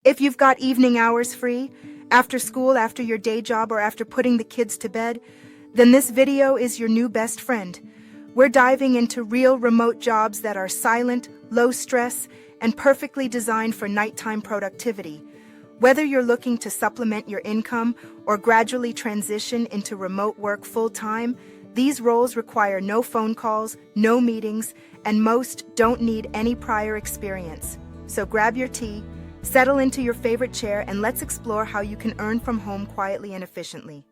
If you've got evening hours free, after school, after your day job, or after putting the kids to bed, then this video is your new best friend. We're diving into real remote jobs that are silent, low stress, and perfectly designed for nighttime productivity. Whether you're looking to supplement your income or gradually transition into remote work full-time, these roles require no phone calls, no meetings, and most don't need any prior experience. So grab your tea, settle into your favorite chair, and let's explore how you can earn from home quietly and efficiently.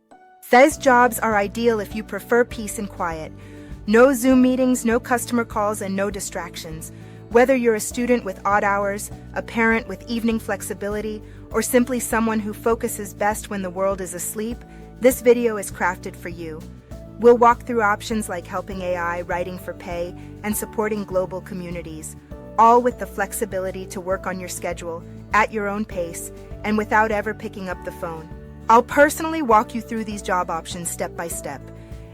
These jobs are ideal if you prefer peace and quiet. No Zoom meetings, no customer calls, and no distractions. Whether you're a student with odd hours, a parent with evening flexibility, or simply someone who focuses best when the world is asleep, this video is crafted for you. We'll walk through options like helping AI, writing for pay, and supporting global communities, all with the flexibility to work on your schedule, at your own pace, and without ever picking up the phone. I'll personally walk you through these job options step by step.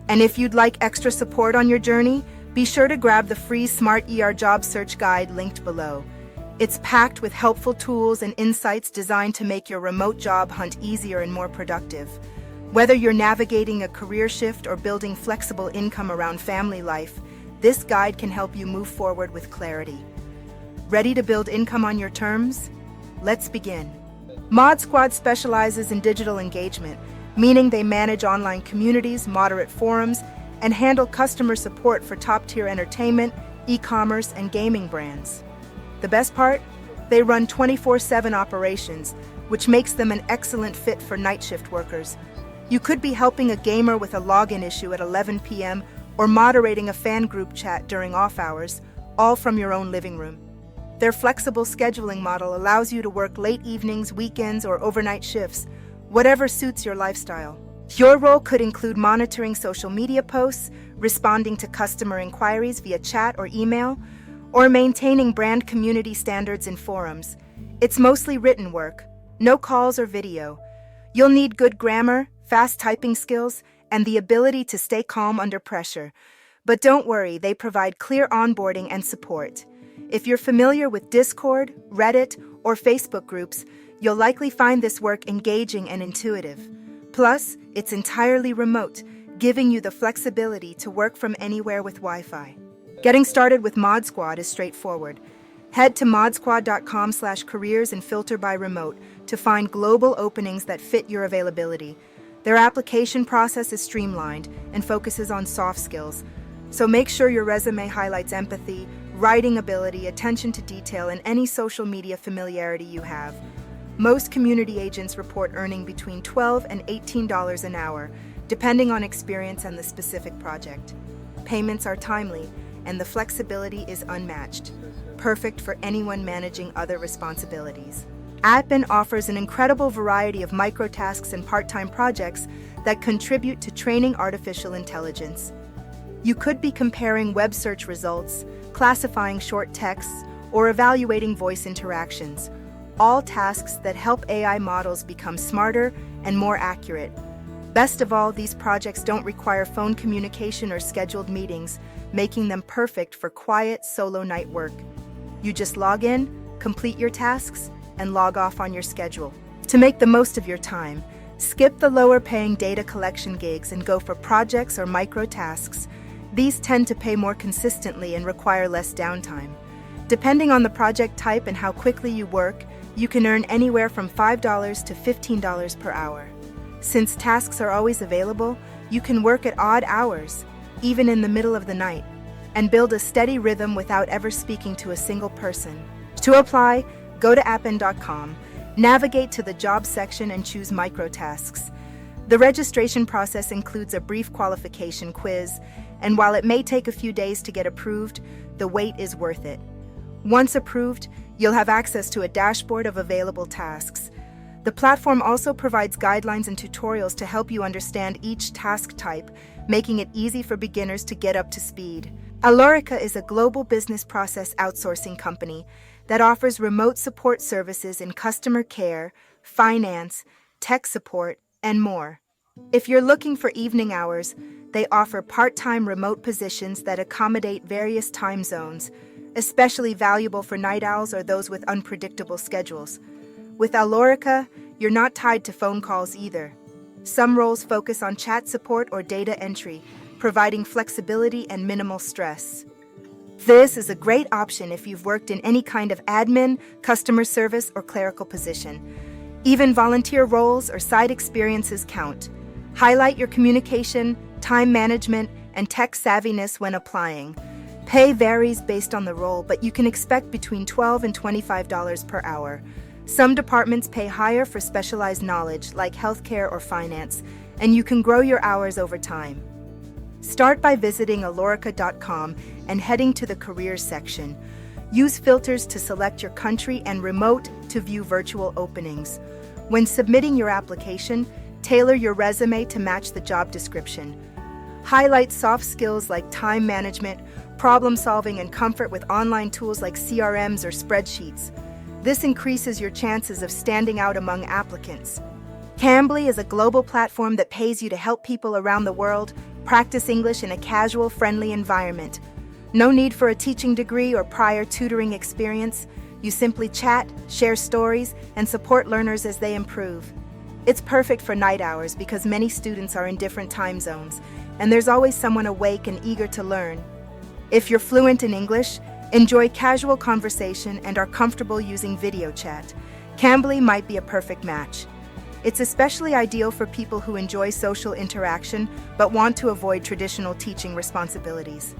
And if you'd like extra support on your journey, be sure to grab the free Smart Job Search Guide linked below. It's packed with helpful tools and insights designed to make your remote job hunt easier and more productive. Whether you're navigating a career shift or building flexible income around family life, this guide can help you move forward with clarity. Ready to build income on your terms? Let's begin. Mod Squad specializes in digital engagement, meaning they manage online communities, moderate forums, and handle customer support for top-tier entertainment, e-commerce, and gaming brands. The best part? They run 24/7 operations, which makes them an excellent fit for night shift workers. You could be helping a gamer with a login issue at 11 p.m. or moderating a fan group chat during off hours, all from your own living room. Their flexible scheduling model allows you to work late evenings, weekends, or overnight shifts, whatever suits your lifestyle. Your role could include monitoring social media posts, responding to customer inquiries via chat or email, or maintaining brand community standards in forums. It's mostly written work, no calls or video. You'll need good grammar, fast typing skills, and the ability to stay calm under pressure. But don't worry, they provide clear onboarding and support. If you're familiar with Discord, Reddit, or Facebook groups, you'll likely find this work engaging and intuitive. Plus, it's entirely remote, giving you the flexibility to work from anywhere with Wi-Fi. Getting started with Mod Squad is straightforward. Head to modsquad.com/careers and filter by remote to find global openings that fit your availability. Their application process is streamlined and focuses on soft skills, so make sure your resume highlights empathy, writing ability, attention to detail, and any social media familiarity you have. Most community agents report earning between $12 and $18 an hour, depending on experience and the specific project. Payments are timely, and the flexibility is unmatched, perfect for anyone managing other responsibilities. Appen offers an incredible variety of microtasks and part-time projects that contribute to training artificial intelligence. You could be comparing web search results, classifying short texts, or evaluating voice interactions, all tasks that help AI models become smarter and more accurate. Best of all, these projects don't require phone communication or scheduled meetings, making them perfect for quiet, solo night work. You just log in, complete your tasks, and log off on your schedule. To make the most of your time, skip the lower-paying data collection gigs and go for projects or micro-tasks. These tend to pay more consistently and require less downtime. Depending on the project type and how quickly you work, you can earn anywhere from $5 to $15 per hour. Since tasks are always available, you can work at odd hours, even in the middle of the night, and build a steady rhythm without ever speaking to a single person. To apply, go to appen.com, navigate to the Jobs section and choose Microtasks. The registration process includes a brief qualification quiz, and while it may take a few days to get approved, the wait is worth it. Once approved, you'll have access to a dashboard of available tasks. The platform also provides guidelines and tutorials to help you understand each task type, making it easy for beginners to get up to speed. Alorica is a global business process outsourcing company that offers remote support services in customer care, finance, tech support, and more. If you're looking for evening hours, they offer part-time remote positions that accommodate various time zones, especially valuable for night owls or those with unpredictable schedules. With Alorica, you're not tied to phone calls either. Some roles focus on chat support or data entry, providing flexibility and minimal stress. This is a great option if you've worked in any kind of admin, customer service, or clerical position. Even volunteer roles or side experiences count. Highlight your communication, time management, and tech savviness when applying. Pay varies based on the role, but you can expect between $12 and $25 per hour. Some departments pay higher for specialized knowledge, like healthcare or finance, and you can grow your hours over time. Start by visiting alorica.com and heading to the Careers section. Use filters to select your country and remote to view virtual openings. When submitting your application, tailor your resume to match the job description. Highlight soft skills like time management, problem solving, and comfort with online tools like CRMs or spreadsheets. This increases your chances of standing out among applicants. Cambly is a global platform that pays you to help people around the world practice English in a casual, friendly environment. No need for a teaching degree or prior tutoring experience. You simply chat, share stories, and support learners as they improve. It's perfect for night hours because many students are in different time zones, and there's always someone awake and eager to learn. If you're fluent in English, enjoy casual conversation, and are comfortable using video chat, Cambly might be a perfect match. It's especially ideal for people who enjoy social interaction but want to avoid traditional teaching responsibilities.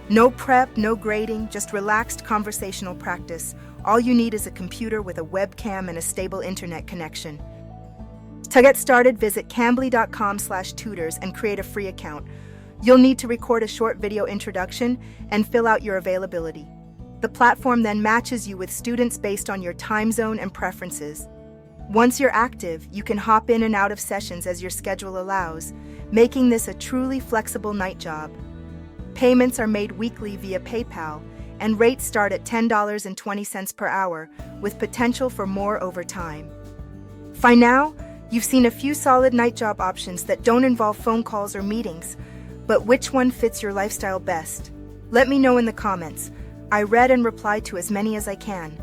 No prep, no grading, just relaxed conversational practice. All you need is a computer with a webcam and a stable internet connection. To get started, visit cambly.com/tutors and create a free account. You'll need to record a short video introduction and fill out your availability. The platform then matches you with students based on your time zone and preferences. Once you're active, you can hop in and out of sessions as your schedule allows, making this a truly flexible night job. Payments are made weekly via PayPal, and rates start at $10.20 per hour, with potential for more over time. By now, you've seen a few solid night job options that don't involve phone calls or meetings, but which one fits your lifestyle best? Let me know in the comments. I read and reply to as many as I can.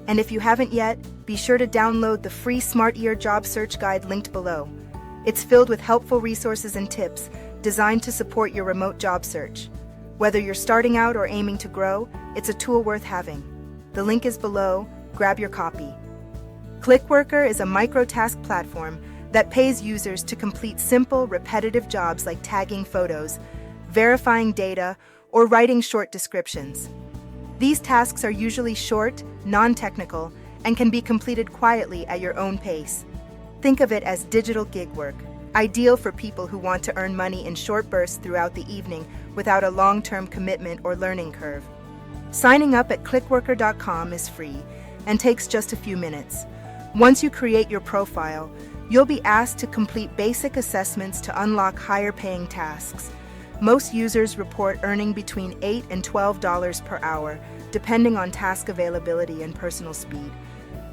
And if you haven't yet, be sure to download the free Smart Ear job search guide linked below. It's filled with helpful resources and tips designed to support your remote job search. Whether you're starting out or aiming to grow, it's a tool worth having. The link is below. Grab your copy. Clickworker is a micro-task platform that pays users to complete simple, repetitive jobs like tagging photos, verifying data, or writing short descriptions. These tasks are usually short, non-technical, and can be completed quietly at your own pace. Think of it as digital gig work, ideal for people who want to earn money in short bursts throughout the evening without a long-term commitment or learning curve. Signing up at clickworker.com is free and takes just a few minutes. Once you create your profile, you'll be asked to complete basic assessments to unlock higher-paying tasks. Most users report earning between $8 and $12 per hour, depending on task availability and personal speed.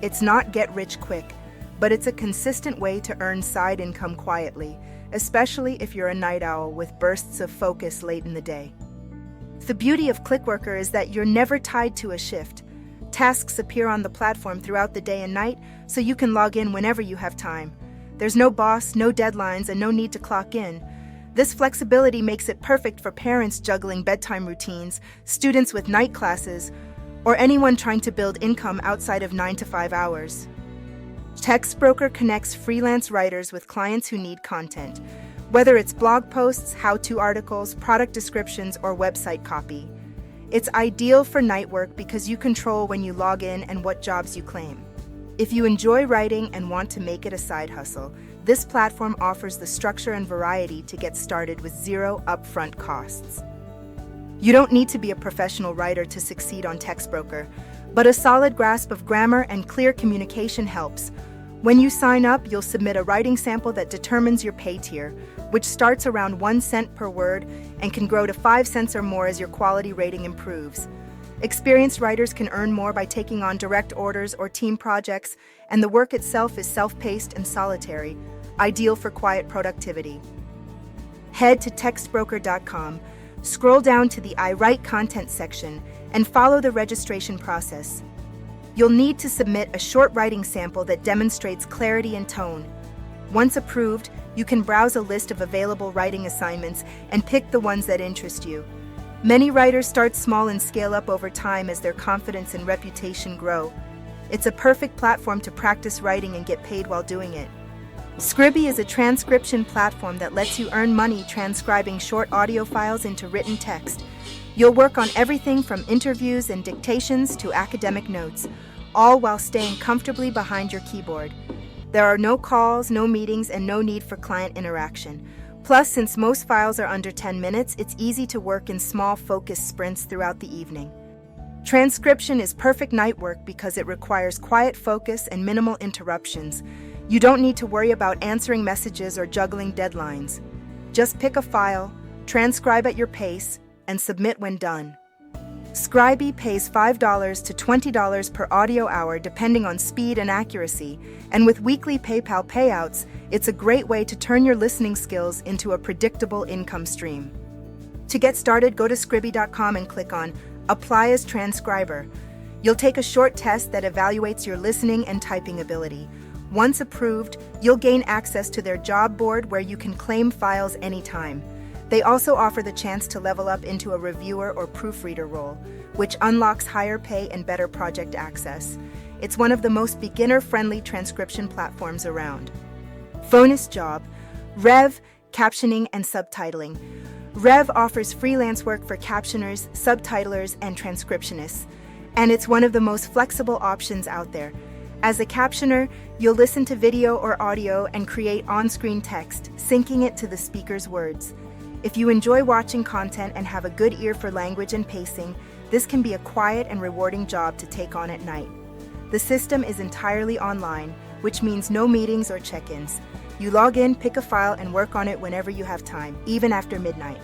It's not get-rich-quick, but it's a consistent way to earn side income quietly, especially if you're a night owl with bursts of focus late in the day. The beauty of Clickworker is that you're never tied to a shift. Tasks appear on the platform throughout the day and night, so you can log in whenever you have time. There's no boss, no deadlines, and no need to clock in. This flexibility makes it perfect for parents juggling bedtime routines, students with night classes, or anyone trying to build income outside of 9 to 5 hours. TextBroker connects freelance writers with clients who need content, whether it's blog posts, how-to articles, product descriptions, or website copy. It's ideal for night work because you control when you log in and what jobs you claim. If you enjoy writing and want to make it a side hustle, this platform offers the structure and variety to get started with zero upfront costs. You don't need to be a professional writer to succeed on TextBroker, but a solid grasp of grammar and clear communication helps. When you sign up, you'll submit a writing sample that determines your pay tier, which starts around 1 cent per word and can grow to 5 cents or more as your quality rating improves. Experienced writers can earn more by taking on direct orders or team projects, and the work itself is self-paced and solitary, ideal for quiet productivity. Head to textbroker.com, scroll down to the I Write Content section, and follow the registration process. You'll need to submit a short writing sample that demonstrates clarity and tone. Once approved, you can browse a list of available writing assignments and pick the ones that interest you. Many writers start small and scale up over time as their confidence and reputation grow. It's a perfect platform to practice writing and get paid while doing it. Scribie is a transcription platform that lets you earn money transcribing short audio files into written text. You'll work on everything from interviews and dictations to academic notes, all while staying comfortably behind your keyboard. There are no calls, no meetings, and no need for client interaction. Plus, since most files are under 10 minutes, it's easy to work in small, focused sprints throughout the evening. Transcription is perfect night work because it requires quiet focus and minimal interruptions. You don't need to worry about answering messages or juggling deadlines. Just pick a file, transcribe at your pace, and submit when done. Scribie pays $5 to $20 per audio hour depending on speed and accuracy, and with weekly PayPal payouts, it's a great way to turn your listening skills into a predictable income stream. To get started, go to Scribie.com and click on Apply as Transcriber. You'll take a short test that evaluates your listening and typing ability. Once approved, you'll gain access to their job board where you can claim files anytime. They also offer the chance to level up into a reviewer or proofreader role, which unlocks higher pay and better project access. It's one of the most beginner-friendly transcription platforms around. Bonus job, Rev, captioning and subtitling. Rev offers freelance work for captioners, subtitlers, and transcriptionists, and it's one of the most flexible options out there. As a captioner, you'll listen to video or audio and create on-screen text, syncing it to the speaker's words. If you enjoy watching content and have a good ear for language and pacing, this can be a quiet and rewarding job to take on at night. The system is entirely online, which means no meetings or check-ins. You log in, pick a file, and work on it whenever you have time, even after midnight.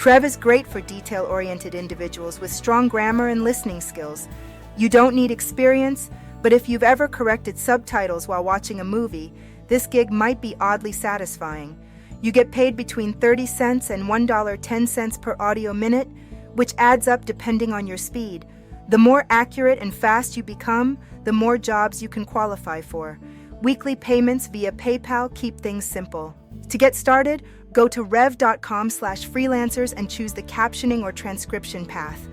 Rev is great for detail-oriented individuals with strong grammar and listening skills. You don't need experience, but if you've ever corrected subtitles while watching a movie, this gig might be oddly satisfying. You get paid between 30 cents and $1.10 per audio minute, which adds up depending on your speed. The more accurate and fast you become, the more jobs you can qualify for. Weekly payments via PayPal keep things simple. To get started, go to rev.com/freelancers and choose the captioning or transcription path.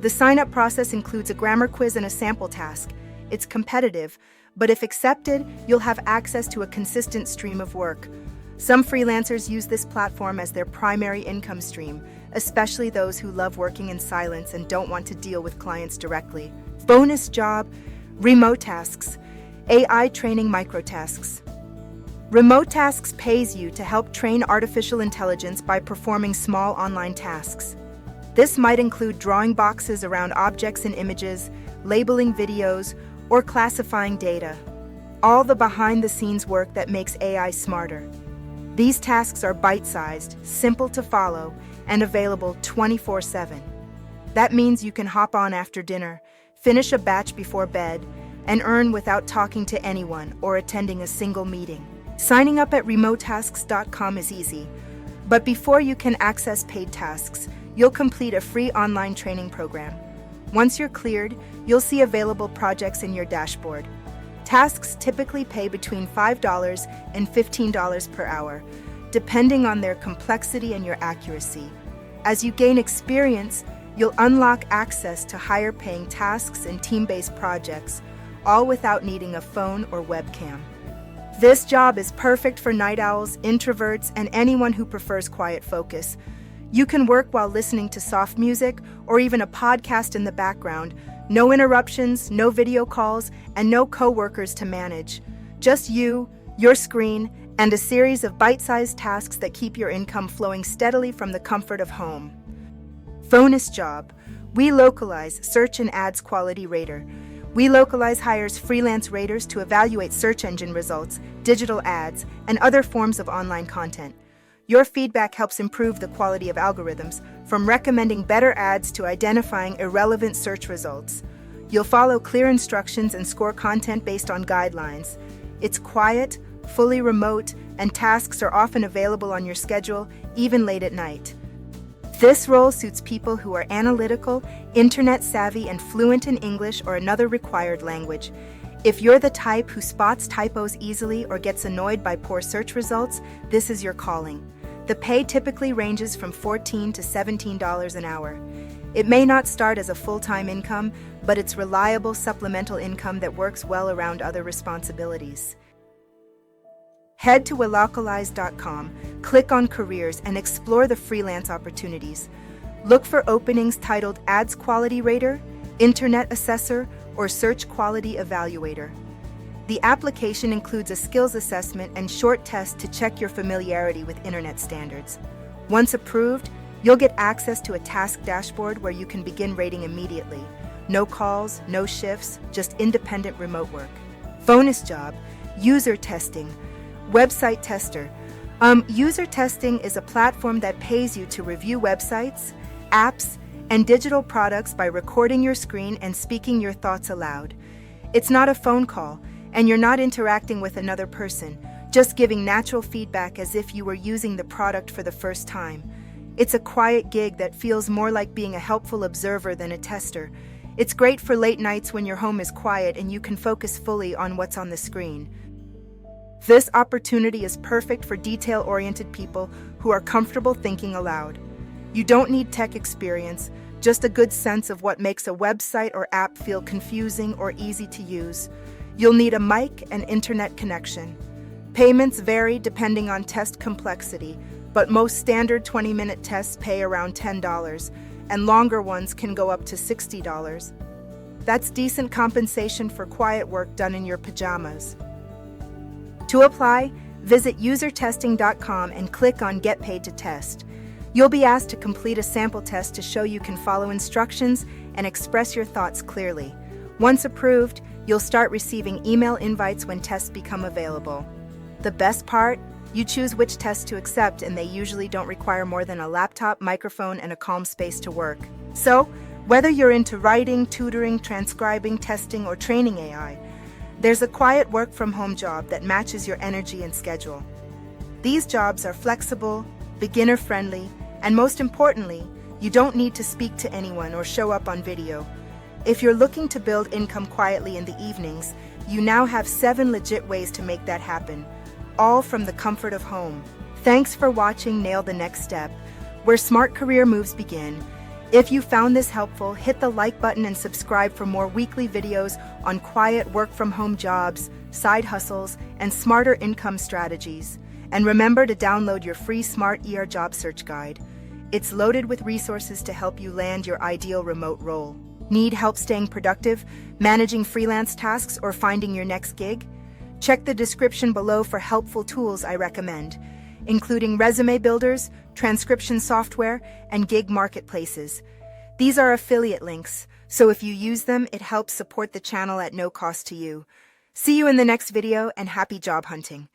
The sign-up process includes a grammar quiz and a sample task. It's competitive, but if accepted, you'll have access to a consistent stream of work. Some freelancers use this platform as their primary income stream, especially those who love working in silence and don't want to deal with clients directly. Bonus job, remote tasks, AI training microtasks. Remote tasks pays you to help train artificial intelligence by performing small online tasks. This might include drawing boxes around objects and images, labeling videos, or classifying data. All the behind-the-scenes work that makes AI smarter. These tasks are bite-sized, simple to follow, and available 24/7. That means you can hop on after dinner, finish a batch before bed, and earn without talking to anyone or attending a single meeting. Signing up at remotetasks.com is easy, but before you can access paid tasks, you'll complete a free online training program. Once you're cleared, you'll see available projects in your dashboard. Tasks typically pay between $5 and $15 per hour, depending on their complexity and your accuracy. As you gain experience, you'll unlock access to higher-paying tasks and team-based projects, all without needing a phone or webcam. This job is perfect for night owls, introverts, and anyone who prefers quiet focus. You can work while listening to soft music or even a podcast in the background. No interruptions, no video calls, and no coworkers to manage. Just you, your screen, and a series of bite-sized tasks that keep your income flowing steadily from the comfort of home. Bonus job, We Localize Search and Ads Quality Rater. We Localize hires freelance raters to evaluate search engine results, digital ads, and other forms of online content. Your feedback helps improve the quality of algorithms, from recommending better ads to identifying irrelevant search results. You'll follow clear instructions and score content based on guidelines. It's quiet, fully remote, and tasks are often available on your schedule, even late at night. This role suits people who are analytical, internet savvy, and fluent in English or another required language. If you're the type who spots typos easily or gets annoyed by poor search results, this is your calling. The pay typically ranges from $14 to $17 an hour. It may not start as a full-time income, but it's reliable supplemental income that works well around other responsibilities. Head to welocalize.com, click on Careers, and explore the freelance opportunities. Look for openings titled Ads Quality Rater, Internet Assessor, or Search Quality Evaluator. The application includes a skills assessment and short test to check your familiarity with internet standards. Once approved, you'll get access to a task dashboard where you can begin rating immediately. No calls, no shifts, just independent remote work. Bonus job, user testing. Website tester. User testing is a platform that pays you to review websites, apps, and digital products by recording your screen and speaking your thoughts aloud. It's not a phone call, and you're not interacting with another person, just giving natural feedback as if you were using the product for the first time. It's a quiet gig that feels more like being a helpful observer than a tester. It's great for late nights when your home is quiet and you can focus fully on what's on the screen. This opportunity is perfect for detail-oriented people who are comfortable thinking aloud. You don't need tech experience, just a good sense of what makes a website or app feel confusing or easy to use. You'll need a mic and internet connection. Payments vary depending on test complexity, but most standard 20-minute tests pay around $10, and longer ones can go up to $60. That's decent compensation for quiet work done in your pajamas. To apply, visit usertesting.com and click on Get Paid to Test. You'll be asked to complete a sample test to show you can follow instructions and express your thoughts clearly. Once approved, you'll start receiving email invites when tests become available. The best part? You choose which test to accept, and they usually don't require more than a laptop, microphone, and a calm space to work. So, whether you're into writing, tutoring, transcribing, testing, or training AI, there's a quiet work-from-home job that matches your energy and schedule. These jobs are flexible, beginner-friendly, and most importantly, you don't need to speak to anyone or show up on video. If you're looking to build income quietly in the evenings, you now have 7 legit ways to make that happen, all from the comfort of home. Thanks for watching Nail the Next Step, where smart career moves begin. If you found this helpful, hit the like button and subscribe for more weekly videos on quiet work-from-home jobs, side hustles, and smarter income strategies. And remember to download your free Smart ER Job Search Guide. It's loaded with resources to help you land your ideal remote role. Need help staying productive, managing freelance tasks, or finding your next gig? Check the description below for helpful tools I recommend, including resume builders, transcription software, and gig marketplaces. These are affiliate links, so if you use them, it helps support the channel at no cost to you. See you in the next video, and happy job hunting.